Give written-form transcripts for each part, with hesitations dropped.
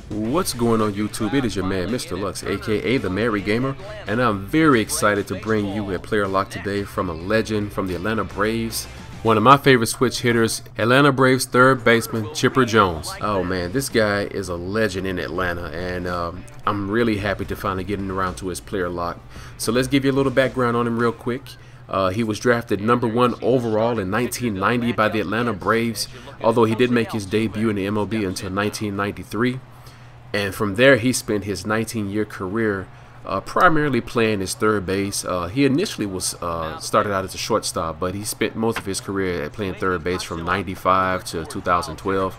What's going on YouTube? It is your man Mr. Lux, aka the Merry Gamer, and I'm very excited to bring you a player lock today from a legend from the Atlanta Braves. One of my favorite switch hitters, Atlanta Braves third baseman Chipper Jones. Oh man, this guy is a legend in Atlanta, and I'm really happy to finally get around to his player lock. So let's give you a little background on him real quick. He was drafted #1 overall in 1990 by the Atlanta Braves, although he did make his debut in the MLB until 1993. And from there, he spent his 19-year career primarily playing his third base. He initially was started out as a shortstop, but he spent most of his career at playing third base from 95 to 2012,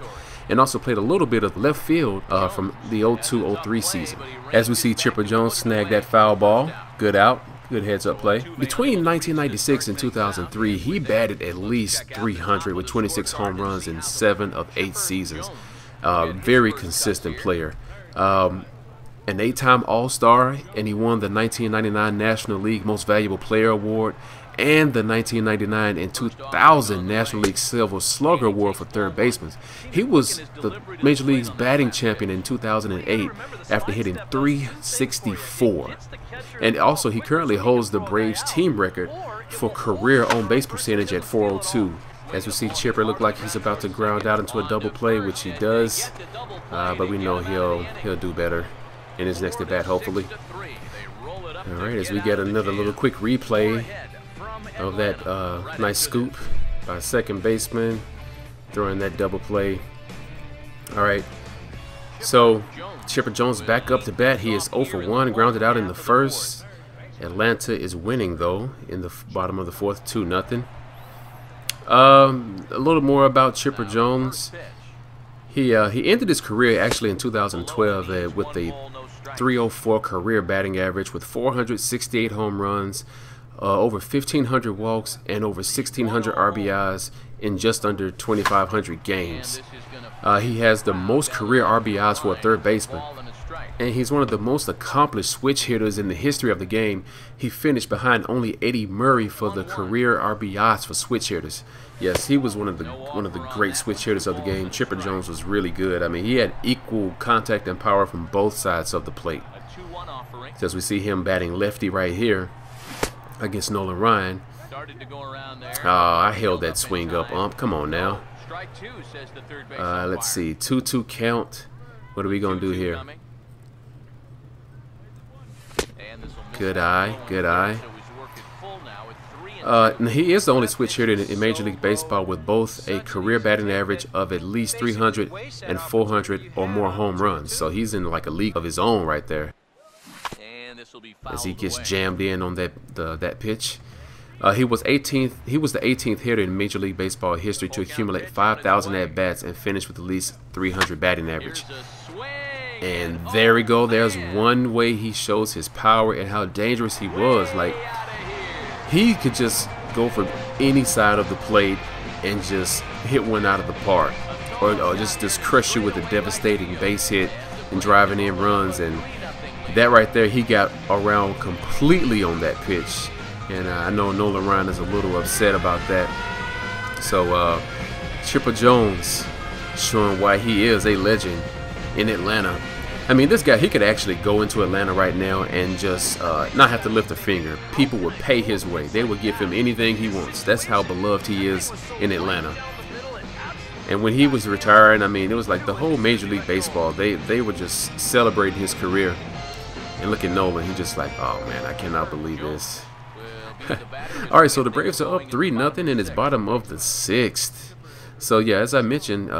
and also played a little bit of left field from the 02-03 season. As we see, Chipper Jones snag that foul ball. Good out. Good heads-up play. Between 1996 and 2003, he batted at least 300 with 26 home runs in 7 of 8 seasons. Very consistent player. An 8-time All-Star, and he won the 1999 National League Most Valuable Player Award and the 1999 and 2000 National League Silver Slugger Award for third baseman. He was the Major League's batting champion in 2008 after hitting 364. And also, he currently holds the Braves team record for career on-base percentage at 402. As we see, Chipper look like he's about to ground out into a double play, which he does, but we know he'll do better in his next at bat, hopefully. All right, as we get another little quick replay of that nice scoop by second baseman, throwing that double play. All right, so Chipper Jones back up to bat. He is 0 for 1, grounded out in the first. Atlanta is winning though in the bottom of the fourth, 2-0. A little more about Chipper Jones. He ended his career actually in 2012 with a .304 career batting average with 468 home runs, over 1,500 walks, and over 1,600 RBIs in just under 2,500 games. He has the most career RBIs for a third baseman, and he's one of the most accomplished switch hitters in the history of the game. He finished behind only Eddie Murray for the career RBIs for switch hitters. Yes, he was one of the great switch hitters of the game. Chipper Jones was really good. I mean, he had equal contact and power from both sides of the plate. As we see him batting lefty right here against Nolan Ryan. I held that swing up, ump. Come on now. Let's see, 2-2 count. What are we gonna do here? Good eye, good eye. He is the only switch hitter in Major League Baseball with both a career batting average of at least 300 and 400 or more home runs. So he's in like a league of his own right there. As he gets jammed in on that pitch. He was the 18th hitter in Major League Baseball history to accumulate 5,000 at-bats and finish with at least 300 batting average. And there we go. There's one way he shows his power and how dangerous he was. Like, he could just go from any side of the plate and just hit one out of the park, or just crush you with a devastating base hit and driving in runs. And that right there, he got around completely on that pitch. And I know Nolan Ryan is a little upset about that. So Chipper Jones showing why he is a legend in Atlanta. I mean, this guy, he could actually go into Atlanta right now and just not have to lift a finger. People would pay his way. They would give him anything he wants. That's how beloved he is in Atlanta. And when he was retiring, I mean, it was like the whole Major League Baseball, they were just celebrating his career. And look at Nolan, he just like, oh man, I cannot believe this. All right, so the Braves are up 3-0 in its bottom of the 6th. So yeah, as I mentioned,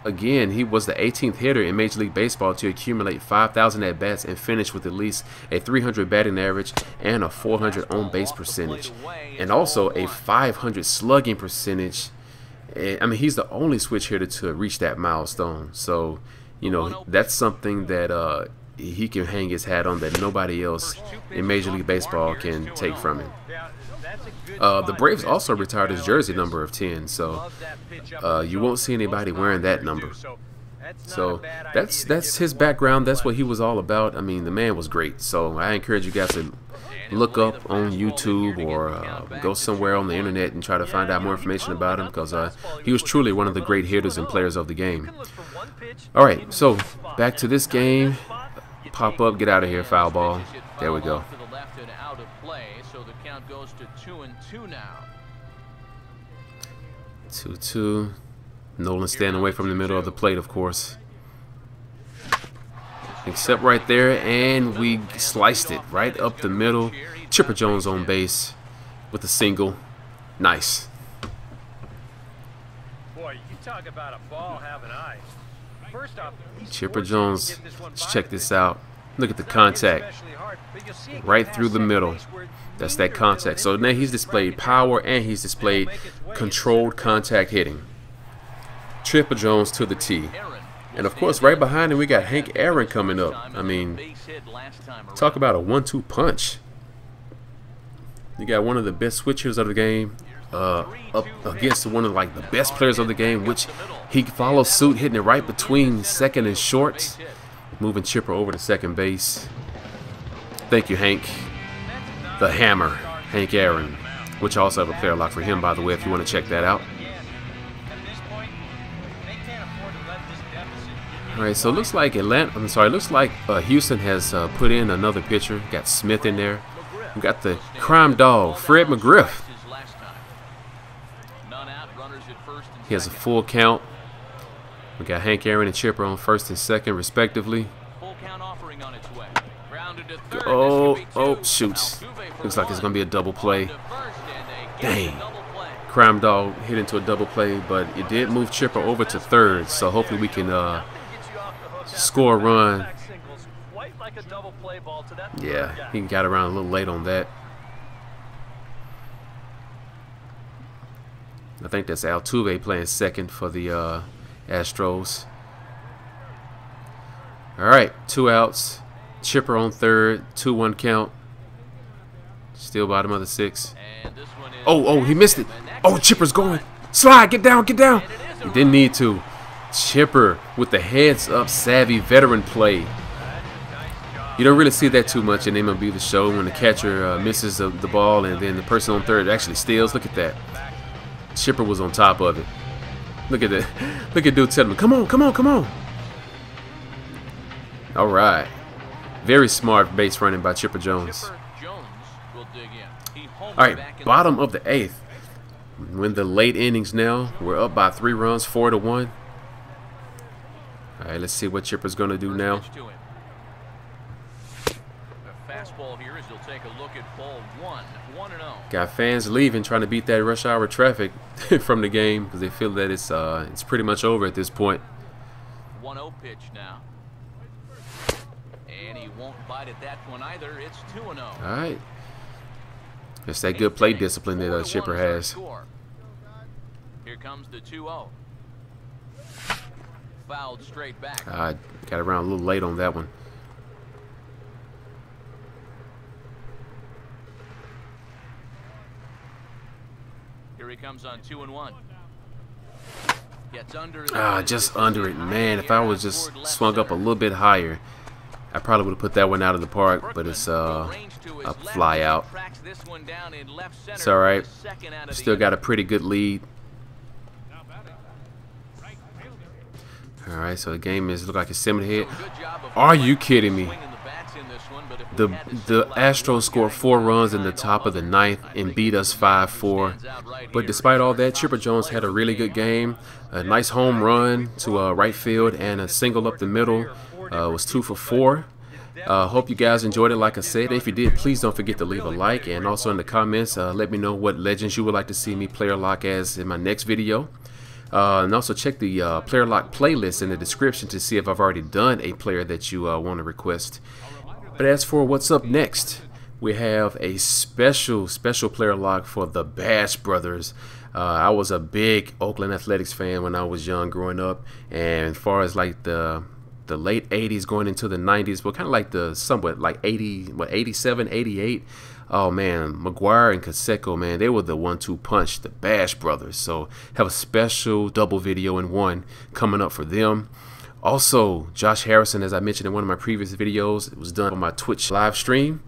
again, he was the 18th hitter in Major League Baseball to accumulate 5,000 at-bats and finish with at least a 300 batting average and a 400 on-base percentage, and also a 500 slugging percentage. I mean, he's the only switch hitter to reach that milestone. So, you know, that's something that he can hang his hat on that nobody else in Major League Baseball can take from him. The Braves also retired his jersey number of 10, so you won't see anybody wearing that number. So that's his background. That's what he was all about. I mean, the man was great. So I encourage you guys to look up on YouTube or go somewhere on the internet and try to find out more information about him, because he was truly one of the great hitters and players of the game. All right, so back to this game. Pop up, get out of here, foul ball. There we go. 2-2. Nolan standing away from the middle of the plate, of course. Except right there, and we sliced it right up the middle. Chipper Jones on base with a single. Nice. Boy, you talk about a ball having eyes. First off, Chipper Jones, let's check this out. Look at the contact right through the middle. That's that contact. So now he's displayed power and he's displayed controlled contact hitting. Chipper Jones to the tee. And of course, right behind him, we got Hank Aaron coming up. I mean, talk about a 1-2 punch. You got one of the best switchers of the game up against one of like the best players of the game, which he follows suit, hitting it right between second and short, moving Chipper over to second base. Thank you, Hank. The Hammer, Hank Aaron, which I also have a player lock for him, by the way, if you want to check that out. All right, so it looks like Houston has put in another pitcher. Got Smith in there. We got the crime dog, Fred McGriff. He has a full count. We got Hank Aaron and Chipper on first and second, respectively. Oh, shoot. Looks like it's going to be a double play. Dang. Crime dog hit into a double play, but it did move Chipper over to third, so hopefully we can score a run. Yeah, he got around a little late on that. I think that's Altuve playing second for the Astros. All right, 2 outs. Chipper on third, 2-1 count. Still bottom of the 6th. Oh, he missed it. Oh, Chipper's going. Slide, get down, get down. He didn't need to. Chipper with the heads up savvy veteran play. You don't really see that too much in MLB The Show, when the catcher misses the ball and then the person on third actually steals. Look at that. Chipper was on top of it. Look at that. Look at dude telling him, come on, come on, come on. All right. Very smart base running by Chipper Jones. All right, bottom of the 8th. We're in the late innings now. We're up by 3 runs, 4-1. All right, let's see what Chipper's going to do now. Got fans leaving, trying to beat that rush hour traffic from the game because they feel that it's pretty much over at this point. 1-0 pitch now. And he won't bite at that one either. It's 2-0. All right. It's that good play discipline that Chipper has. Here comes the 2-0. Fouled straight back. Got around a little late on that one. Here he comes on 2-1. Gets under just under it, man. If I was just swung up a little bit higher, I probably would have put that one out of the park, but it's a fly out. It's all right. Still got a pretty good lead. All right, so the game look like it's 7 ahead. Are you kidding me? The Astros scored 4 runs in the top of the 9th and beat us 5-4. But despite all that, Chipper Jones had a really good game. A nice home run to right field and a single up the middle. Was 2 for 4. Hope you guys enjoyed it. Like I said, if you did, please don't forget to leave a like, and also in the comments let me know what legends you would like to see me player lock as in my next video. And also check the player lock playlist in the description to see if I've already done a player that you want to request. But as for what's up next, we have a special player lock for the Bash Brothers. I was a big Oakland Athletics fan when I was young growing up, and as far as like the late 80s going into the 90s, but kind of like the somewhat like 87, 88. Oh man, McGuire and Canseco, man, they were the 1-2 punch, the Bash Brothers. So have a special double video in one coming up for them. Also, Josh Harrison, as I mentioned in one of my previous videos, it was done on my Twitch live stream.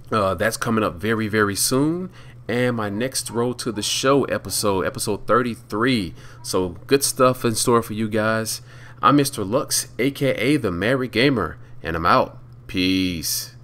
That's coming up very, very soon. And my next Road to the Show episode 33. So good stuff in store for you guys. I'm Mr. Lux, aka the Married Gamer, and I'm out. Peace.